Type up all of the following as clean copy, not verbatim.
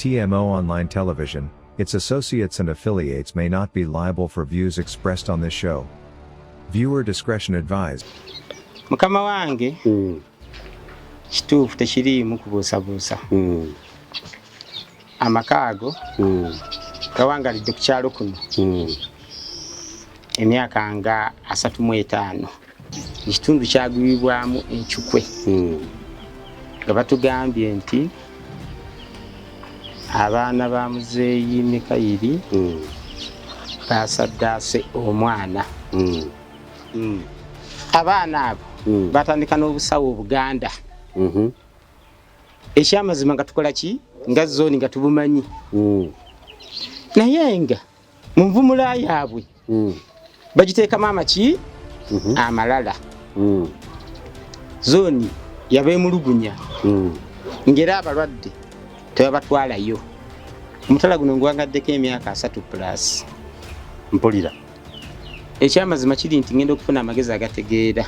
TMO Online Television, its associates and affiliates may not be liable for views expressed on this show. Viewer discretion advised. Mukama wange kituufu tekiriimu kubuusabuusa. Amakaago gawangalidde ku kyalo kuno emyaka nga 35 ekitundu kyagwibwamu enkyukwe nga batugambye nti abaana ba muzeeyi Mikayiri basaddaase omwana. Abaana abo batandika n'obusawo Buganda. Ekyamazima nga tukola ki nga zooni nga tubumanyi. Naye nga mu nvumula yaabwe bagiteekamu amaki amalala. Zooni yabeemulugunya ngera abalwadde tebabatwalayo. Omutala guno ngwangaddeko emyaka 3+. Mpulira. Ekyamazima kiri nti ngenda okufuna amagezi agategeera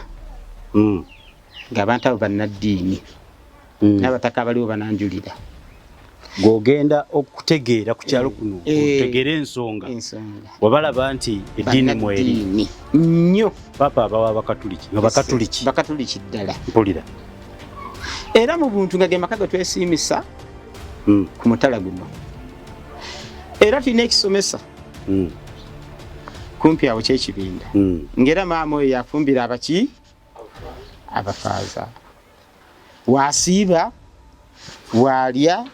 ng'abantu abo bannaddiini n'abataka abaliwo bananjulira. Gw'ogenda okutegeera ku kyalo kuno otegeera ensonga wabalaba nti eddiini mweri nnyo papa abawa abakatuliki nga bakatuliki ddala. Mpulira. Era mu buntu nga ge maka ge twesiimisa ku mutala guno. Era tulina ekisomesa kumpi awo kyekibinda ngera maama oyo yafumbira abaki abafaaza. Wasiiba walya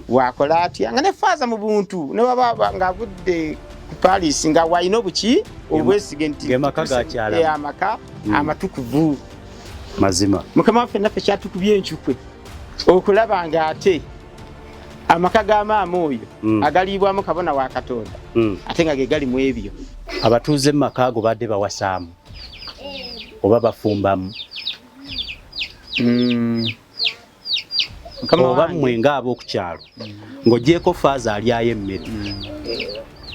wakola atya nga ne Faaza mu buntu ne baba ng'avudde ku Paris nga walina obuki obwesige nti amaka amatukuvu mazima. Mukama waffe naffe kyatukubye enkyukwe okulaba ng'ate amaka ga maama oyo agaliibwamu kabona wa Katonda ate nga ge gali mu ebyo. Abatuuze mu maka ago badde bawasaamu oba bafumbamu oba mmwe ng'ab'oku kyalo ng'ogyeko Faaza alyayo emmere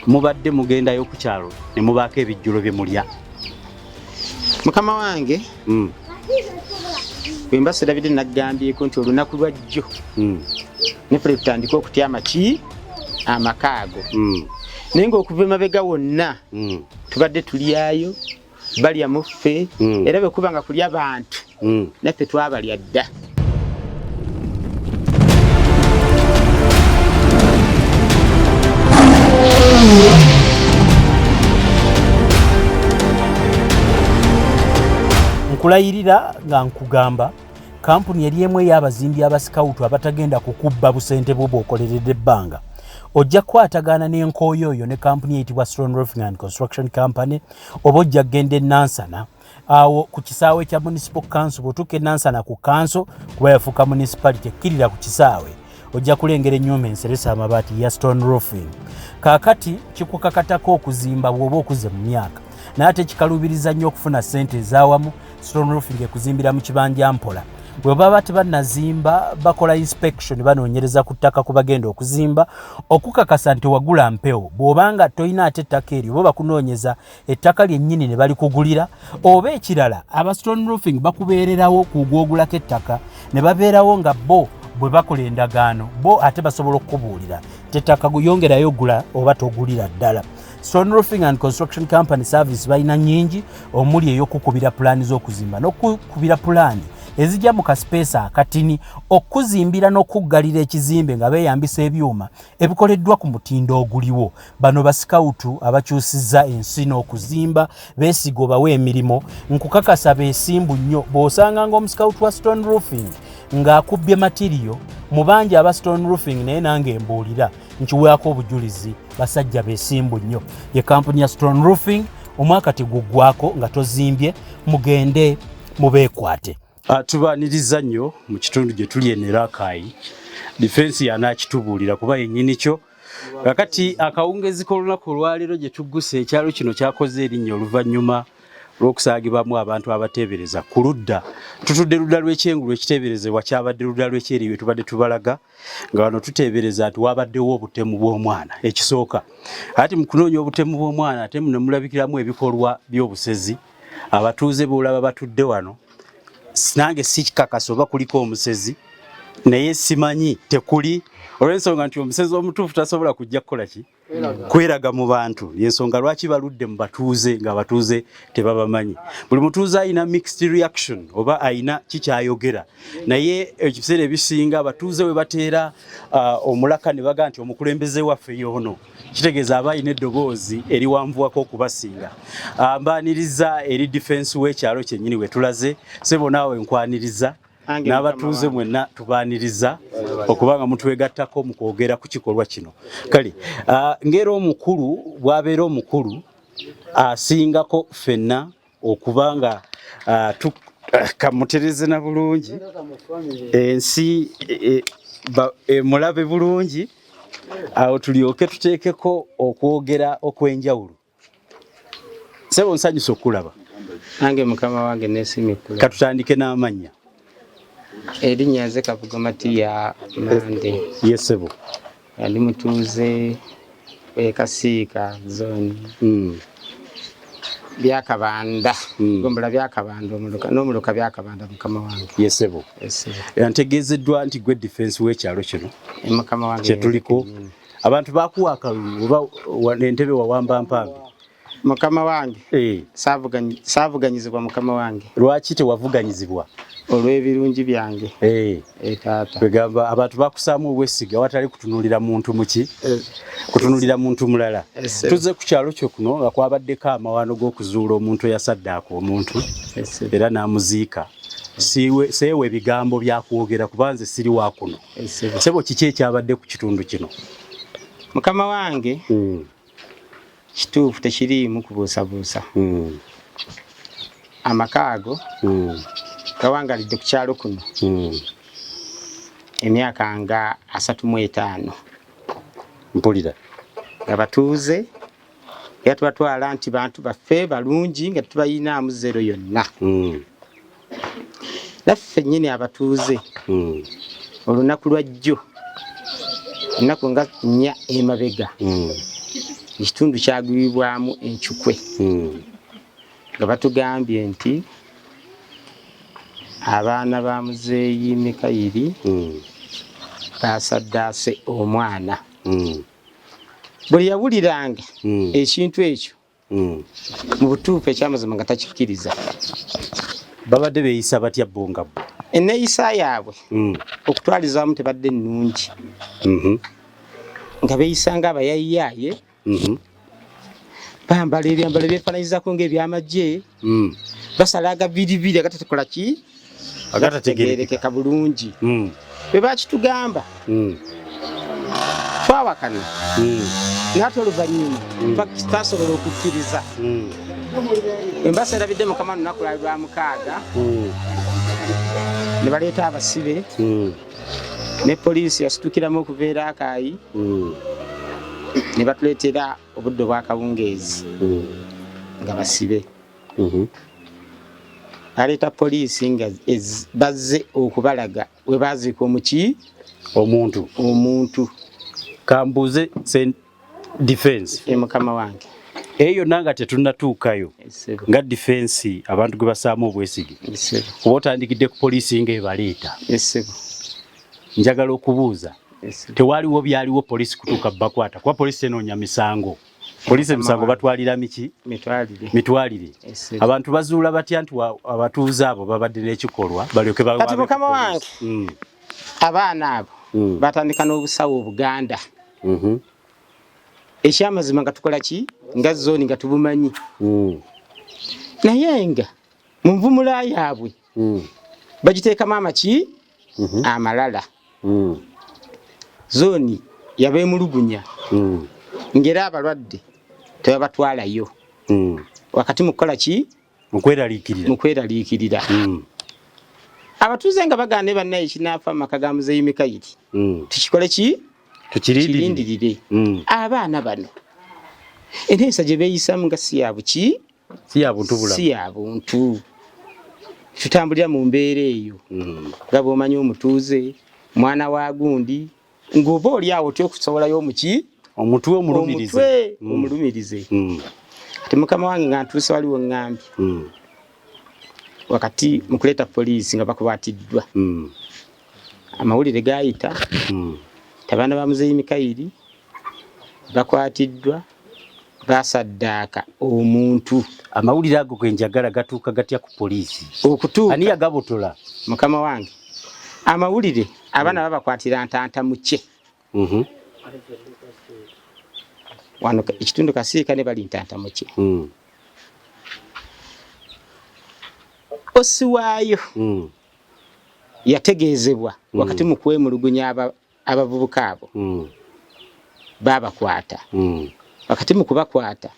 mubadde mugendayo ku kyalo ne mubaako ebijjulo bye mulya. Mukama wange bwe mba Sirabidde naggambyeko nti olunaku lwajjo ne ffe tutandika okutya amaki amaka ago naye ng'okuva emabega wonna tubadde tulyayo balya mu ffe era bwe kuba nga kulya abantu naffe twabalya dda. Nkulayirira nga nkugamba kampuni eri emu ey'abazimbi abasikawutu abatagenda kukubba busente bwo bw'okoleredde ebbanga ojja kukwatagana n'enkooyo oyo ne kampuni eyitibwa Stone Roofing and Construction Company oba ojja kgenda e Nansana awo ku kisaawe kya Municipal Council. Bw'otuuka e Nansana ku council kuba yafuuka municipality ekkirira ku kisaawe ojja kulengera ennyumba enseresa amabaati ya Stone Roofing. Kaakati kikukakatako okuzimba bw'oba okuze mu myaka naye ate kikalubiriza nnyo okufuna ssente ez'awamu. Stone Roofing ekuzimbira mu kibanja mpola bwe baba tebannazimba bakola inspection banoonyereza ku ttaka ku bagenda okuzimba okukakasa nti wagula mpewo. Bw'obanga toyina ate ettaka eryo bo bakunoonyeza ettaka lyennyini ne balikugulira oba ekirala aba Stone Roofing bakubeererawo ku gw'ogulako ettaka ne babeerawo nga bo bwe bakola endagaano bo ate basobola okukubuulira tettaka yongerayo gula oba togulira ddala. Stone Roofing and Construction Company service balina nnyingi omuli ey'okukubira pulaani z'okuzimba n'okukubira pulaani ezijja mu kaspeesa akatini okuzimbira n'okuggalira ekizimbe nga beeyambisa ebyuma ebikoleddwa ku mutindo oguliwo. Bano basikawutu abakyusizza ensi n'okuzimba beesiga obawa emirimu nkukakasa beesimbu nnyo. Bw'osanga ng'omusikawutu wa Stone Roofing ng'akubbye matiriyo mu bangi aba Stone Roofing naye nange mbuulira nkiweako obujulizi basajja beesimbu nnyo. Ye kampuni ya Stone Roofing omwaka teguggwako nga tozimbye mugende mubeekwate. Tubaaniriza nnyo mu kitundu gye tuli ene Rakai. Defense yanaakitubuulira kuba yennyini kyo. Kakati akawungezi k'olunaku olwaleero gye tugguse ekyalo kino kyakoze erinnya oluvannyuma lw'okusaagibwamu abantu abateebereza ku ludda. Tutudde ludda lw'ekyengulu ekiteeberezebwa kyabadde ludda lw'ekyeriwe tubadde tubalaga nga wano tuteebereza nti wabaddewo obutemu bw'omwana ekisooka. Ati mu kunoonya obutemu bw'omwana ate ne mulabikiramu ebikolwa by'obusezi. Abatuuze boolaba batudde wano nange si kikakasa oba kuliko omusezi naye simanyi tekuli olw'ensonga nti omusezi omutuufu tasobola kujja kukola ki kweraga mu bantu yensonga lwaki baludde mu batuuze ng'abatuuze tebabamanyi buli mutuuze ayina mixed reaction oba ayina kikyayogera naye ekiseera ebisinga abatuuze we bateera omulaka ne baga nti omukulembeze waffe yoono kitegeeza aba ayina eddoboozi eriwanvuwako okubasinga mbaaniriza eri defense w'ekyalo kyennyini we tulaze sebo naawe nkwaniriza n'abatuuze mwenna tubaaniriza okubanga mutwegattako mu kwogera ku kikolwa kino kale ng'era omukulu bw'abeera omukulu asingako ffenna okubanga kamutereze na bulungi ensi mulabe bulungi awo tulyoke tuteekeko okwogera okw'enjawulo sebo nsanyusa okulaba nange mukama wange nesimikula katutandike n'amannya erinnya nze Kavugomati ya Mande yesebo yali mutuuze Kasiika zoni byakabanda gombola byakabanda n'omuluka byakabanda mukama wange yesebo ntegeezeddwa nti gwe defense w'ekyalo kino mukama wange kyetuliko abantu bakuwa akalulu oba entebe wawamba mpambi mukama wange saavuganyizibwa mukama wange lwaki tewavuganyizibwa olw'ebirungi byange taata kwegamba abantu bakusaamu obwesiga watali kutunulira muntu muki kutunulira muntu mulala tuze ku kyalo kyo kuno nga kwabaddeko amawaano g'okuzuula omuntu eyasaddaaka omuntu era n'amuziika seewe ebigambo byakwogera kubanze siri wa kuno sebo kiki ekyabadde ku kitundu kino mukama wange kituufu tekiriimu kubuusabuusa amaka ago gawangalidde ku kyalo kuno emyaka nga 35 mpulira nga batuuze era tubatwala nti bantu baffe balungi nga tubayinaamu zero yonna naffe nnyini abatuuze olunaku lwajjo ennaku nga 4 emabega ekitundu kyagwibwamu encukwe nga batugambye nti abaana ba muzeeyi Mikayiri basaddaase omwana buli yawuliranga ekintu ekyo mu butuufu ekyamazima nga takikkiriza babadde beeyisa batya bongabbo enneeyisa yaabwe okutwalizaamu tebadde nnungi nga beeyisa ng'abayayiyaaye bambala ebyambalo byefaananyizako ng'ebyamagye basala agabiribiri agatatekola ki agatategeerekeka bulungi bwe bakitugamba twawakana naate oluvannyuma tutasobola okukkiriza embasa erabidde mukama lunaku lwabi lwa 6 ne baleeta abasibe ne poliisi yasitukiramu okuva e Rakai ne batuleetera obudde bw'akawungeezi nga basibe aleeta poliisi nga bazze okubalaga we baziika omuntu kambuuze defense mukama wange eyo nanga tetunnatuukayo nga defense abantu gwe basaamu obwesige kuba otandikidde ku poliisi ng'ebaleeta njagala okubuuza tewaliwo byaliwo poliisi kutuuka bakwata kuba poliisi enoonya misango poliisi emisango batwalira miki mitwalire abantu bazuula batya nti abatuuze abo babadde n'ekikolwa balyoke kati mukama wange abaana abo batandika n'obusawo Buganda ekyamazima nga tukola ki nga zooni nga tubumanyi naye nga mu nvumula yaabwe bagiteekamu amaki amalala zooni yabeemulugunya ng'era abalwadde tebabatwalayo wakati mu kukola ki mu kweraliikirira abatuuze nga bagaana bannaye kinaafa mu maka ga muzeeyi Mikayiri tukikole ki tukirindirire abaana bano enteesa gye beeyisamu nga si ya buki si ya buntu tutambulira mu mbeera eyo nga bw'omanyi omutuuze mwana wa gundi ng'oba oli awo tyokusobolayo omuki omutwe omulumirize ati mukama wange nga ntuuse waliwo ŋŋambye wakati mu kuleeta poliisi nga bakwatiddwa amawulire gayita abaana ba muzeeyi Mikayiri bakwatiddwa basaddaaka omuntu. Amawulire ago genjagala gatuuka gatya ku poliisi? Okutuuka ani yagabotola? Mukama wange, amawulire abaana babakwatira ntanta mu kye. Wano ekitundu Kasiika ne bali ntanta mu kye. Osi waayo yategeezebwa wakati mu kwemulugunya abavubuka abo babakwata. Wakati mu kubakwata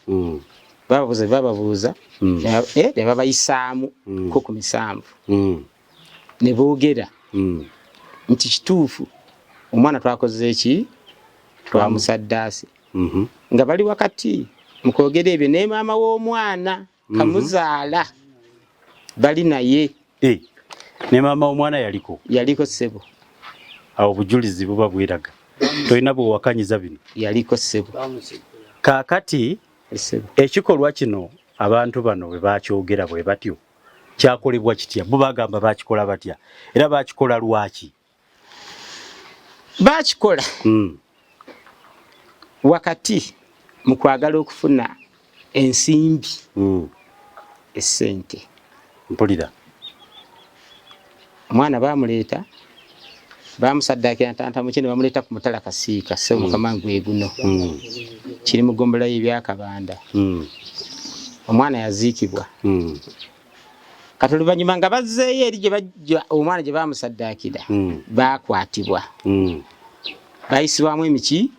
bababuuza ne babayisaamu ko ku misanvu ne boogera nti kituufu omwana twakoze eki twamusaddaasi. Nga bali wakati mu kwogera ebyo ne maama w'omwana kamuzaala bali naye. Ne maama w'omwana yaliko ssebo. Awo obujulizi buba bweraga tolina bwewakanyiza bino. Yaliko ssebo. Kaakati ekikolwa kino abantu bano bwe bakyogera bwe batyo kyakolebwa kitya? Bo bagamba bakikola batya era bakikola lwaki? Bakikola wakati mu kwagala okufuna ensimbi essente. Mpulira omwana bamuleeta bamusaddaakira ntanta mu kye ne bamuleeta ku mutala Kasiika ssebo mukama gwe guno kiri mu ggombolola y'ebyakabanda. Omwana yaziikibwa. Kati oluvannyuma nga bazzeeyo eri gye bajja omwana gye bamusaddaakira baakwatibwa bayisibwamu emiki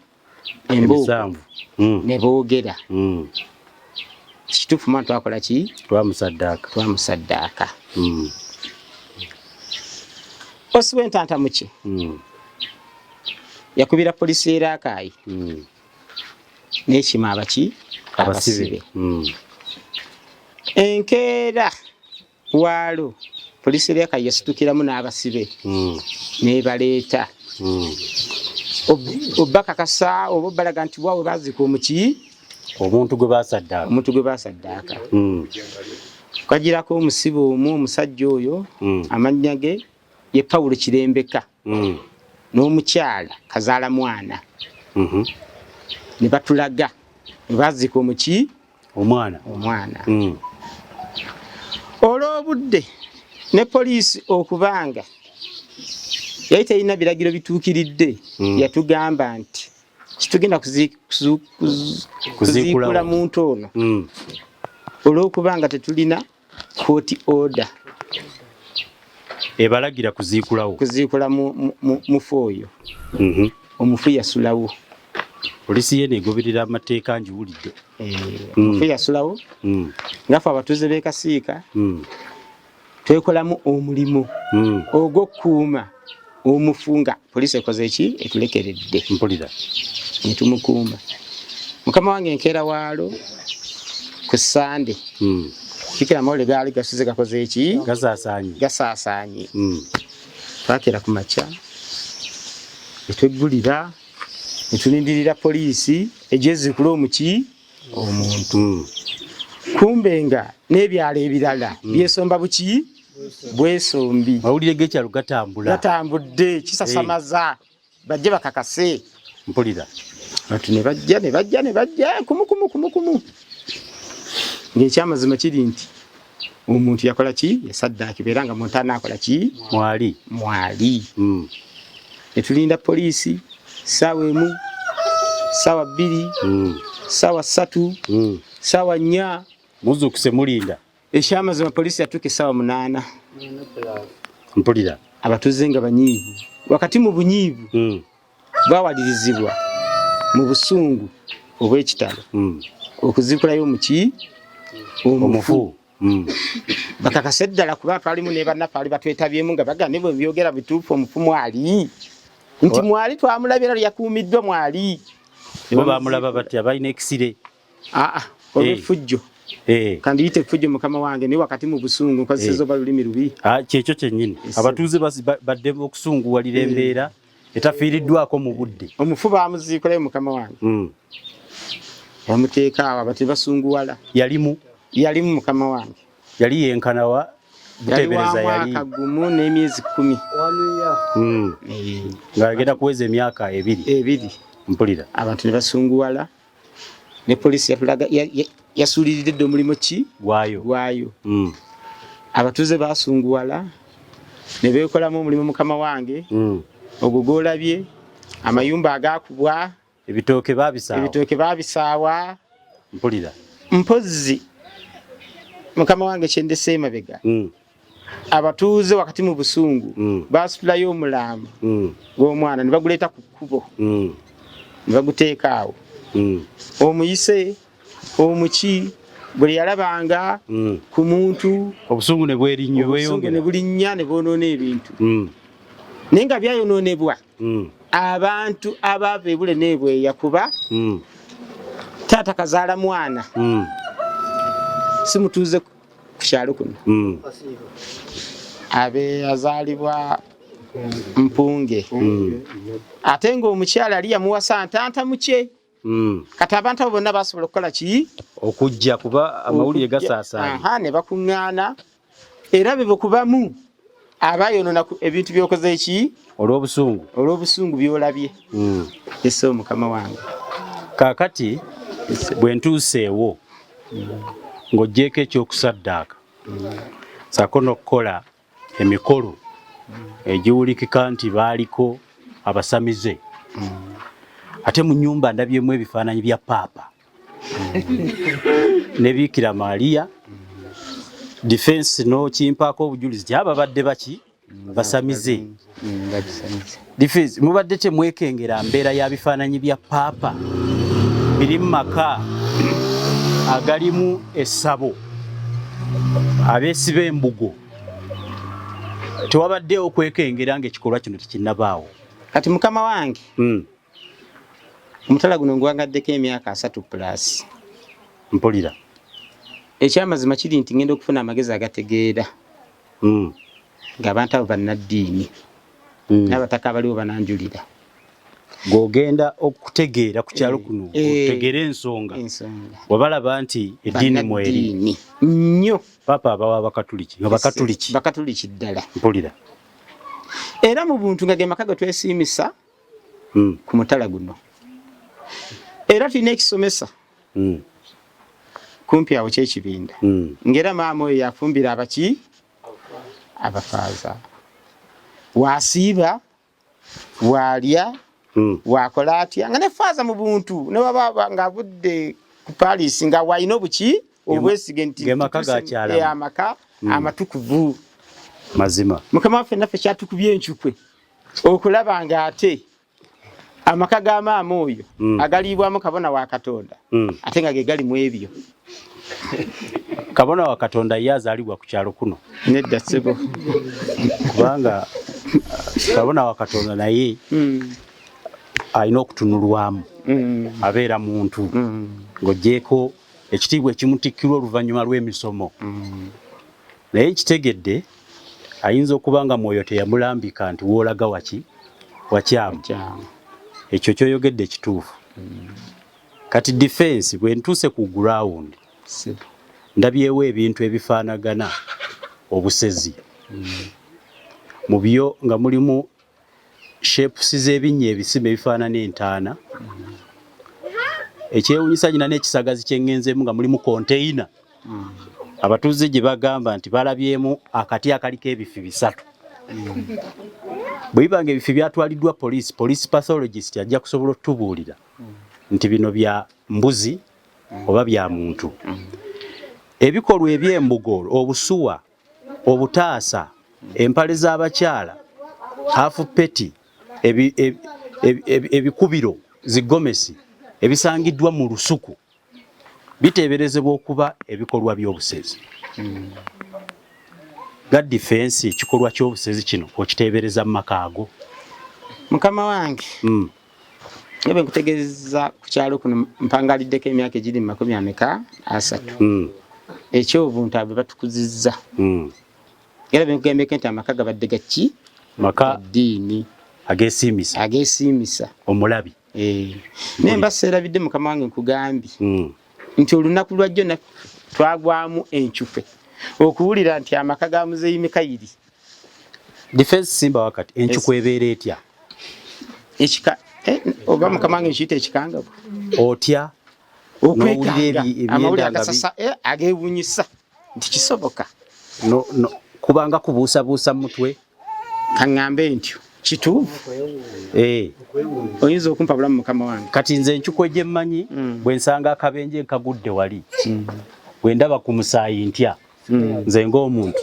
emboovu ne boogera. Kituufu mwana twakola ki? Twamusaddaaka. Osi w'entanta mu kye yakubira poliisi ya Rakai n'ekima abasibe. Enkeera waalo poliisi ya Rakai yasitukiramu n'abasibe n'ebaleeta obbakakasa oba obbalaga nti bwawe baazika omuntu gwe basaddaaka. Kwagirako omusibe omu omusajja oyo amannya ge ye Pawulo Kirembeka n'omukyala kazaala mwana ne batulaga ne baazika omwana. Olw'obudde ne poliisi okubanga yali terina biragiro bituukiridde yatugamba nti kitugenda kuziikula muntu ono olw'okubanga tetulina court order ebalagira kuziikula mufu oyo. Omufu yasulawo. Poliisi ye negoberera amateeka njiwulidde. Omufu yasulawo ngaffe abatuuze b'e Kasiika twekolamu omulimu ogw'okukuuma omufu nga poliisi ekoze eki etulekeredde. Mpulira ne tumukuuma. Mukama wange enkeera waalo ku Sande kikira amawulire gaali gasuze gakoze eki gasaasaanye. Twakera ku makya etweggulira etulindirira poliisi egyezikula omuntu. Kumbe nga n'ebyalo ebirala byesomba bwesombi. Mawulire g'ekyalo gatambudde kisasamaza bajje bakakase. Mpulira ati ne bajja kumu ng'ekyamazima kiri nti omuntu yakola ki? Yasaddaakibwa era nga muntu anaakola ki? Mwali. Ne tulinda poliisi ssaawa emu, ssaawa bbiri, ssaawa ssatu, ssaawa nnya. Muzuukuse mulinda. Ekyamazima poliisi yatuuka essaawa 8. Mpulira abatuuze nga banyiivu. Wakati mu bunyiivu bawalirizibwa mu busungu obw'ekitalo okuziikulayo omufu. Bakakase ddala kuba twalimu ne bannaffe ali batwetabyemu nga bagamba ne bwe byogera bituufu omufu mwali. Nti mwali twamulabira yakuumiddwa mwali. Bo bamulaba batya balina ekisire? Olw'effujjo. Kandi yite effujjo mukama wange ni wakati mu busungu nkozesezza olulimi lubi. Kyekyo kyennyini abatuuze badde okusunguwalira embeera etafiiriddwako mu budde. Omufu baamuziikulayo mukama wange. Bamuteeka awo abati basunguwala. Yalimu mukama wange. Yali yenkana wa butebereza yali mwaka gumu n'emyezi 10 ng'agenda kuweza emyaka 2 mpulira abantu ne basunguwala ne poliisi yatulaga yasuuliridde omulimu ki gwayo abatuuze basunguwala ne beekolamu omulimu mukama wange ogwo gw'olabye amayumba agaakubwa ebitooke baabisaawa mpulira mpozzi mukama wange kyendese emabega abatuuze wakati mu busungu baasitulayo omulamba gw'omwana ne baguleeta ku kkubo ne baguteeka awo omuyise omuki bwe yalabanga ku muntu obusungu ne bweyongera ne bulinnya ne boonoona ebintu naye nga byayonoonebwa abantu abaava ebule n'ebweya kuba taata kazaala mwana simutuuze ku kyalo kuno abe yazaalibwa mpunge ate ng'omukyala ali yamuwasa ntanta muke kati abantu abo bonna basobola okukola ki okujja kuba amawulire gasaasaanye ne bakuŋŋaana era be bekubamu abayonoona ebintu byokoze ki olw'obusungu byolabye ese omukama wange kaakati bwe ntuuseewo ng'oggyeko ekyokusaddaaka ssaako n'okukola emikolo egiwulikika nti baaliko abasamize ate mu nnyumba ndabyemu ebifaananyi bya paapa ne Biikira Maaliya defense n'okimpaako obujulizi tyaba badde baki basamize defense mubadde temwekengera mbeera ya bifaananyi bya paapa biri mu maka agalimu essabo abeesiba embugo tewabaddewo okwekengera ng'ekikolwa kino tekinnabaawo kati mukama wange omutala guno ngwangaddeko emyaka 3+ mpulira ekyamazima kiri nti ngenda okufuna amagezi agategeera ng'abantu abo bannaddiini n'abataka abaliwo bananjulira gw'ogenda okutegeera ku kyalo kuno otegeera ensonga wabalaba nti eddiini mweri nnyo papa abawa abakatuliki nga bakatuliki ddala mpulira era mu buntu nga ge maka ge twesiimisa ku mutala guno era tulina ekisomesa kumpi awo kyekibinda ng'era maama oyo yafumbira abafaaza wasiiba walya wakola atya nga ne Faaza mu buntu ne baba ng'avudde ku Paris nga wayina obwesige nti amaka amatukuvu mazima mukama waffe naffe kyatukubye enkyukwe okulaba nga ate amaka ga maama oyo agaliibwamu kabona wa Katonda ate nga ge gali mu ebyo kabona wa Katonda ye azaalibwa ku kyalo kuno nedda ssebo kubanga kabona wa Katonda naye alina okutunulwamu abeera muntu ng'oggyeko ekitiibwa ekimutikkirwa oluvannyuma lw'emisomo naye kitegedde ayinza okuba nga mwoyo teyamulambika nti woolaga wakyamu ekyo ky'oyogedde kituufu kati defense bwe ntuuse ku ground ndabyewo ebintu ebifaanagana obusezi mu byo nga mulimu shapes z'ebinnya ebisibe ebifaanana entaana ekyewunyisa gina n'ekisagazi ky'engenzeemu nga mulimu container abatuuze gye bagamba nti balabyemu akati akaliko ebifi 3 bwe bibanga ebifi byatwaliddwa police pathologist ajja kusobola otubuulira nti bino bya mbuzi oba bya muntu ebikolwa eby'embugo obusuwa obutaasa empale z'abakyala hafu peti ebikubiro zigomesi ebisangiddwa mu lusuku biteeberezebwa okuba ebikolwa by'obusezi ga defense ekikolwa ky'obusezi kino okiteebereza mu maka ago mukama wange ebe nkutegeeza ku kyalo kuno mpangaliddeko emyaka egiri mu 30 ekyobuntu abo batukuzizza era benkugambeko nti amaka gabadde gaki maka ddiini ageesiimisa omulabi naye mba seerabidde mukama wange nkugambye nti olunaku lwajjo twagwamu enkyufe okuwulira nti amaka ga Muzeeyi Mikayiri Defense Simba wakati enchuku ebeera etya ekika oba mukama wange nkiyita ekikangabo otya okwekanga amawulire agasasa ageewuunyisa nti kisoboka kubanga kubuusabuusa mutwe kaŋŋambe ntyo kituufu oyinza okumpa bulamu mukama wange kati nze enchuku egyemmanyi bwe nsanga akabenje nkagudde wali bwe ndaba ku musaayi ntya nze ng'omuntu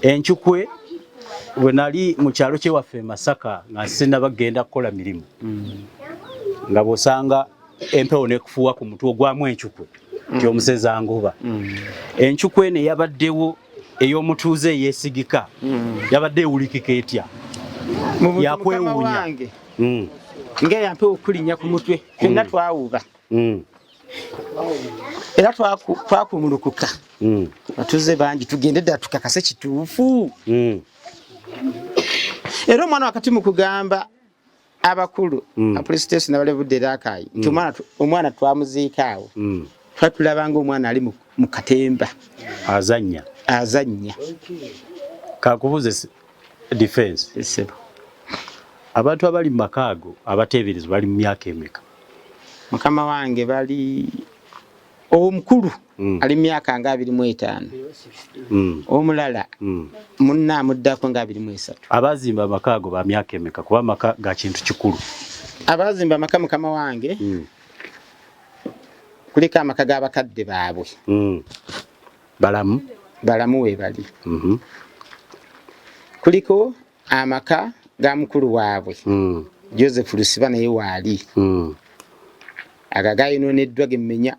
enchukwe bwe nali mu kyalo kyewaffe Masaka nga sinaba genda kukola mirimu nga bw'osanga empewo n'ekufuuwa ku mutwe ogwamu enchukwe nti omuseza nguba enchukwe eno eyabaddewo ey'omutuuze eyeesigika yabadde ewulikika etya yakwewuunya ng'eyampewo okulinnya ku mutwe fenna twawuba era twakumulukuka batuze bangi tugende ddala tukakase kituufu era omwana wakati mu kugamba abakulu apulisitesi nabale budde Rakai nti omwana twamuziika awo twatulabanga omwana ali mu katemba azannya kakubuze defense abantu abali mu makaago abateeberezwa bali mu myaka emeka mukama wange bali omukulu ali myaka nga 25 omulala munna amuddako nga 23 abazimba amakaago ba myaka emeka kuba maka ga kintu kikulu abazimba amaka mukama wange kuliko amaka g'abakadde baabwe balamu we bali kuliko amaka ga mukulu waabwe Joseph Lusiba naye waali agagayononeddwa gemmenya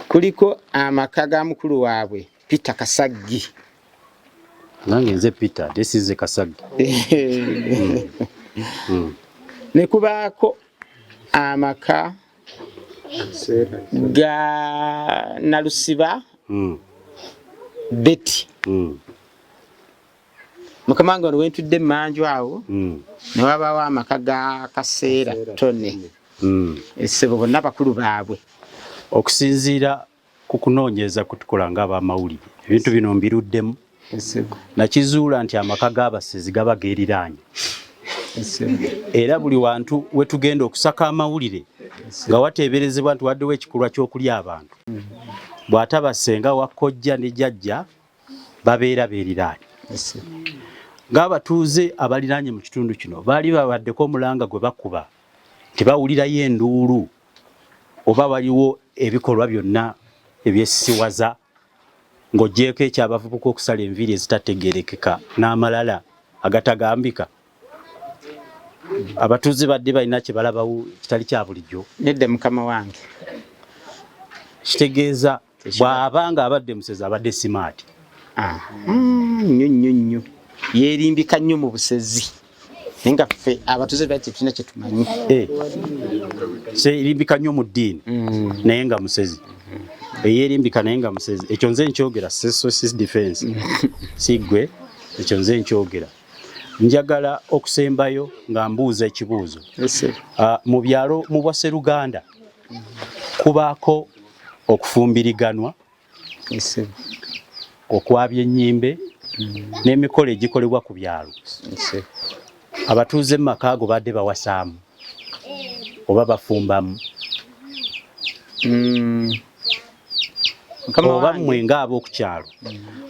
kuliko amaka ga mukulu waabwe Peter Kasaggi nange nze Peter this is Kasaggi ne kubaako amaka ga Nalusiba Betty mukama wange wentudde manju awo ne wabaawo amaka ga Kaseera Tone essebo bonna bakulu baabwe okusinziira ku kunoonyereza kutukola ng'abamawulire ebintu bino mbiruddemu nakizuula nti amaka g'abasezi gaba geeriraanye era buli wantu we tugenda okusaka amawulire nga wateeberezebwa nti waddewo ekikolwa ky'okulya abantu bw'atabasenga wakkojja ne jjajja babeera beeriraanye ng'abatuuze abaliraanye mu kitundu kino baali babaddeko omulanga gwe bakuba tebawulirayo enduulu oba waliwo ebikolwa byonna ebyesisiwaza ng'oggyeko ekyabavubuka okusala enviiri ezitategeerekeka n'amalala agatagambika abatuuze badde balina kye balabawo kitali kya bulijjo nedda mukama wange kitegeeza bw'abanga abadde musezi abadde simaati nnyo yeerimbika nnyo mu busezi naye nga ffe abatuuze bati tulina kye tumanyi yeerimbika nnyo mu ddiini naye nga musezi yeerimbika naye nga musezi ekyo nze nkyogera self defense siggwe ekyo nze nkyogera njagala okusembayo nga mbuuza ekibuuzo mu byalo mu Bwasseruganda kubaako okufumbiriganwa okwabya ennyimbe n'emikolo egikolebwa ku byalo abatuuze mu makaago badde bawasaamu oba bafumbamu oba mmwe ng'ab'okukyalo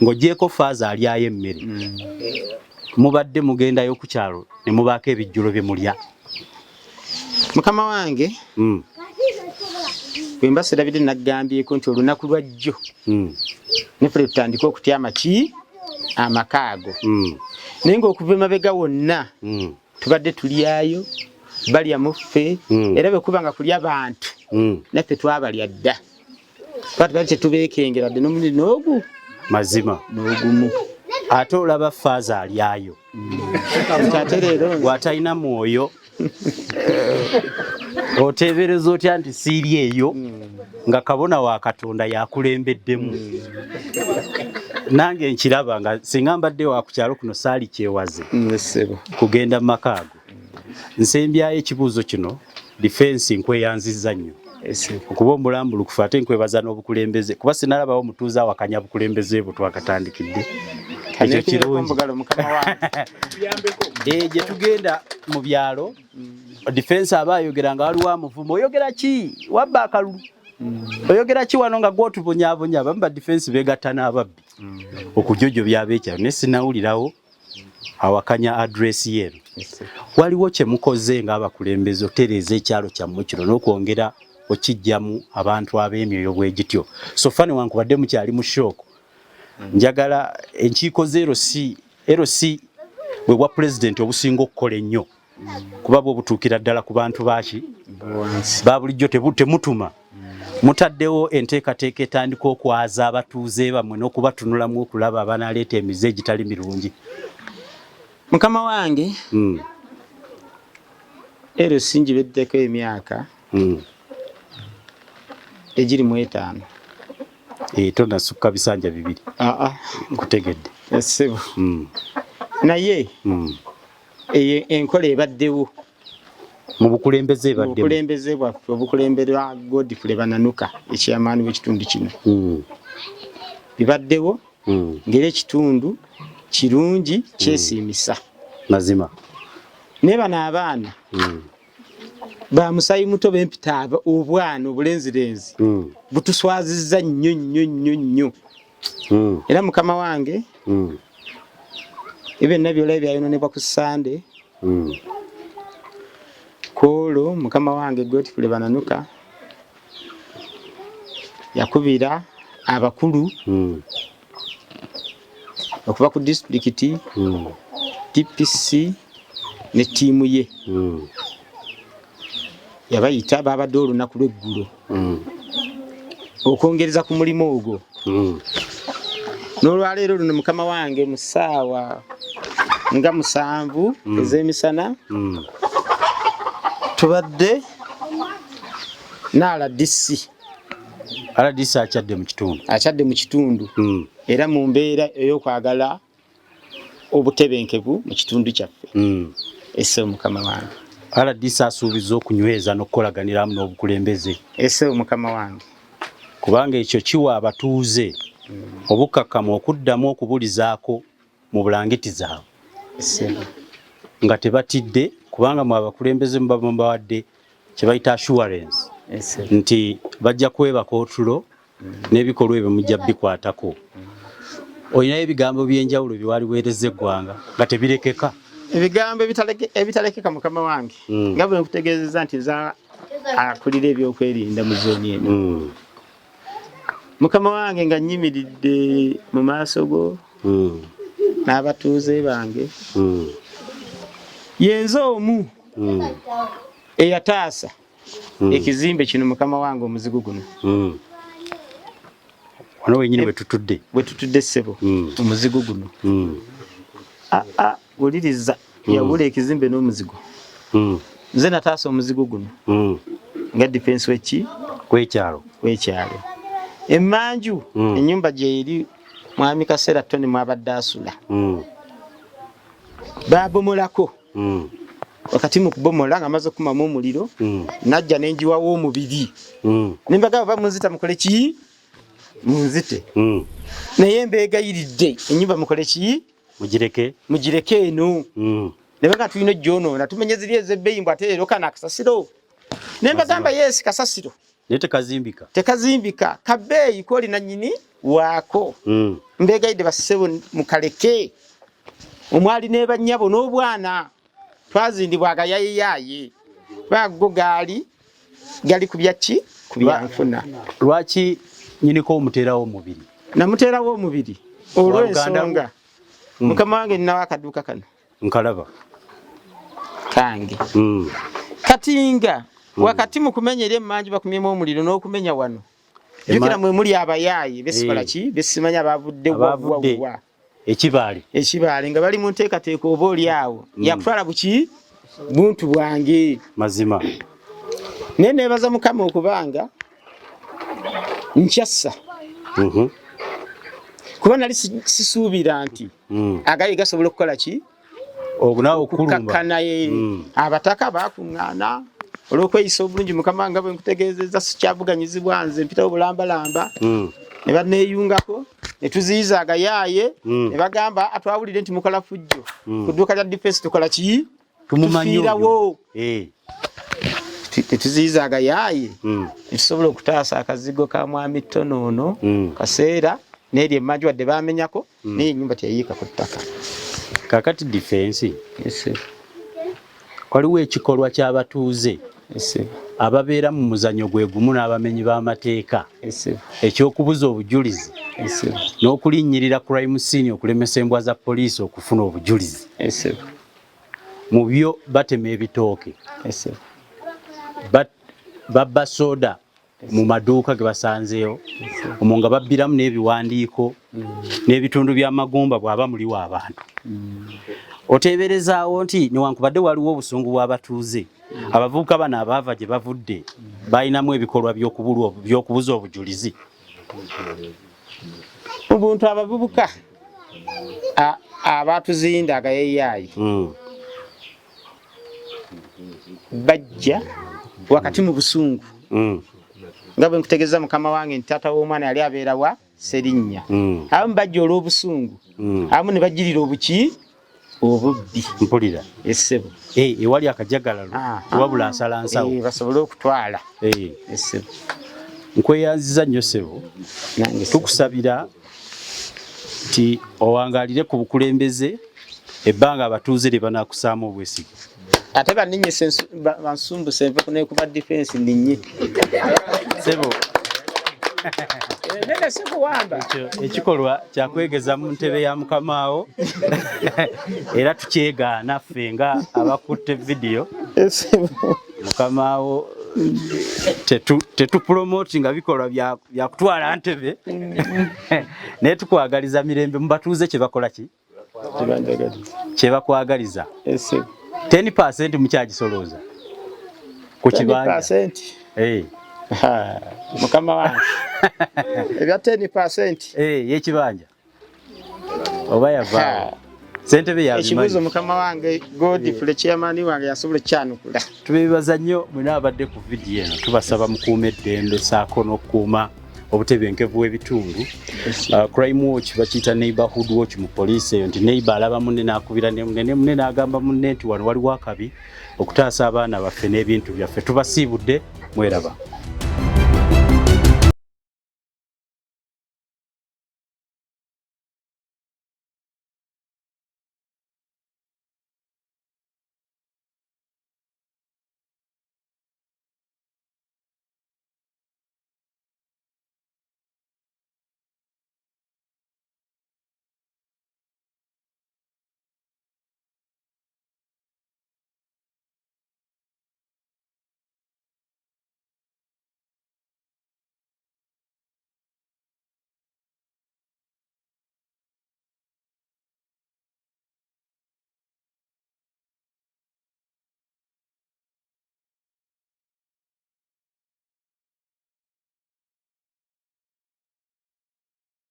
ng'oggyeko Faaza alyayo emmere mubadde mugendayo ku kyalo ne mubaako ebijjulo bye mulya mukama wange bwe mbaserabidde naggambyeko nti olunaku lwa jjo neffe tutandika okutya amakaago naye ng'okuva emabega wonna tubadde tulyayo balya muffe era bwe kuba nga kulya bantu naffe twabalya dda kuba tubadde tetubeekengeradde n'omulundi n'ogu mazima n'ogumu ate olaba Faaza alyayo ate leero bw'atalina mwoyo oteebereza otya nti siiri eyo nga kabona wa Katonda yakulembeddemu nange nkiraba nga singa mbadde wa ku kyalo kuno saali kyewaze kugenda mu makaago nsembyayo ekibuuzo kino defense nkweyanzizza nnyo okuba omulambulu kufa ate nkwebaza n'obukulembeze kuba sinalabawo omutuuze awakanya bukulembeze bwe twakatandikidde ekyo kirungi gye tugenda mu byalo defense aba ayogera nga waliwo amuvumo oyogera ki wabba akalulu oyogera ki wano nga gwotubonyaabonya abamu ba defense beegatta n'ababbi okujojo byaba ekyalo naye sinawulirawo awakanya adresi yeeno waliwo kye mukoze ng'abakulembeze otereeza ekyalo kyammwe kino n'okwongera okijjamu abantu ab'emyoyo bwe gityo so fane wankubadde mukyali mu shooko njagala enkiiko ze LC bwe bwa pulezidenti obusinga okukola ennyo kuba bwobutuukira ddala ku bantu baaki ba bulijjo temutuma mutaddewo enteekateeka etandika okwaza abatuuze bammwe n'okubatunulamu okulaba abanaleeta emize egitali mirungi mukama wange LC ngibeddeko emyaka egiri mu 5 tonasukka bisanja 2 nkutegedde essebo naye enkola ebaddewo mu bukulembeze bwaffe obukulembera Godfrey Bananuka ekyamaani w'ekitundu kino bibaddewo ngeri ekitundu kirungi kyesiimisa mazima naye bano abaana ba musayi muto b'empita obwana obulenzirenzi butuswazizza nnyo era mukama wange ebyenna byolaba byayononebwa ku Sande Kolo mukama wange Godfrey Bananuka yakubira abakulu okuva ku disitulikiti DPC ne ttiimu ye yabayita babadde olunaku lw'eggulo okwongereza ku mulimu ogwo n'olwaleero luno mukama wange mu ssaawa nga 7 ez'emisana tubadde n'RDC akyadde mu kitundu era mu mbeera ey'okwagala obutebenkevu mu kitundu kyaffe esse mukama wange RDC asuubiza okunyweza n'okukolaganira amu n'obukulembeze esse mukama wange kubanga ekyo kiwa abatuuze obukkakkamu okuddamu okubulizaako mu bulangiti zaabwe nga tebatidde kubanga mu abakulembeze mubawadde kye bayita assurance nti bajja kwebaka otulo n'ebikolwa ebyo mujja bikwatako olinayo ebigambo by'enjawulo byewaliweereza eggwanga nga tebirekeka ebigambo ebitalekeka mukama wange nga bwe nkutegeezezza nti akulira ebyokwerinda mu zooni eno mukama wange nga nnyimiridde mu maaso go n'abatuuze bange yenza omu eyataasa ekizimbe kino mukama wange omuzigo guno wano wenyini bwe tutudde ssebo omuzigo guno wuliriza yawula ekizimbe n'omuzigo nze nataasa omuzigo guno nga defense w'ekyalo emmanju ennyumba gyeri mwami kaseera Tony mwabadde asula babomolako wakati mu kubomola nga amaze okumamu omuliro najja n'enjiwawo omubiri nembagaba bamunzita mukole ki munzite naye mbeegayiridde ennyumba mukole ki mugireke eno nebaga tulina ojjoonoona tumenye ziri ez'ebbeeyi mbw ate leero kana akasasiro nembagamba yes kasasiro naye tekazimbika kabbeeyi koolina nnyini waako mbeegayidde bassebo mukaleke omwali n'ebannyabo n'obwana twazindibwa agayayiyaaye bago gali ku byaki ku byanfuna lwaki nyiniko omuteerawo omubiri namuteerawo omubiri olw'ensonga mukama wange ninawo akaduuka kano nkalaba kange katinga wakati mu kumenya eri emmanju bakumyemu omuliro n'okumenya wano jukira mwe muli abayaayi besikola ki besimanya abavudde wawwa ekibaale nga bali mu nteekateeka oba oli awo yakutwala buki buntu bwange mazima naye neebaza mukama okubanga nkyassa kuba nali sisuubira nti agayi gasobola okukola ki okukakkana abataka bakuŋŋaana olw'okweyisa obulungi mukama nga bwe nkutegeezezza sikyavuganyizibwa nze mpitawo bulambalamba ne banneeyungako ne tuziyiza agayaaye ne bagamba atwawulire nti mukola fujjo ku dduuka lya defense tukola ki tufiirawo tetuziyiza agayaaye netusobola okutaasa akazigo ka mwami ttono ono kaseera n'eri emmanju wadde bamenyako naye ennyumba teyayiika ku ttaka. Kakati defense waliwo ekikolwa ky'abatuuze ababeera mu muzannyo gwe gumu n'abamenyi b'amateeka ekyokubuza obujulizi n'okulinnyirira crime scene okulemesa embwa za poliisi okufuna obujulizi. Mu byo batema ebitooke, babba soda mu maduuka ge basanzeewo, omwo nga babbiramu n'ebiwandiiko n'ebitundu by'amagumba bw'aba muliwo abantu. Oteeberezaawo nti newankubadde waliwo obusungu bw'abatuuze, abavubuka bano abaava gye bavudde balinamu ebikolwa by'okubuza obujulizi. Mu buntu abavubuka abatuzinda agayeyaayi bajja wakati mu busungu nga bwe nkutegeeza mukama wange nti taata w'omwana yali abeera wa Serinnya. Abamu bajja olw'obusungu, abamu ne bajjirira obuki obubbi. Mpulira essebo ewali akajagalalo wabula nsala nsawo basobole okutwala essebo. Nkweyanziza nnyo ssebo, tukusabira nti owangaalire ku bukulembeze ebbanga abatuuze lye banaakusaamu obwesige. Ate banninye bansumbuse nve kunekuba defense ninye ssebo. Nene sikuwamba ekikolwa kyakwegeza mu ntebe ya mukamaawo era tukyegaana ffe nga abakutte vidiyo mukamaawo tetupromotinga bikolwa bya kutwala ntebe naye tukwagaliza mirembe mu batuuze kye bakola ki kye bakwagaliza 10% mukyagisolooza ku kibanja mukama wange ebya 10% y'ekibanja oba yavaawo sentebe yabimanyi. Ekibuuzo mukama wange Godfrey chairman wange yasobola kyanukula. Tubeebaza nnyo mwena abadde ku vidiyo eno, tubasaba mukuume eddembe Ssaako n'okukuuma obutebenkevu bw'ebitundu. Crime watch bakiyita neighborhood watch mu poliisi eyo, nti neighbor alaba munne n'akubira ne munne n'agamba munne nti wano waliwo akabi okutaasa abaana baffe n'ebintu byaffe. Tubasiibudde, mweraba.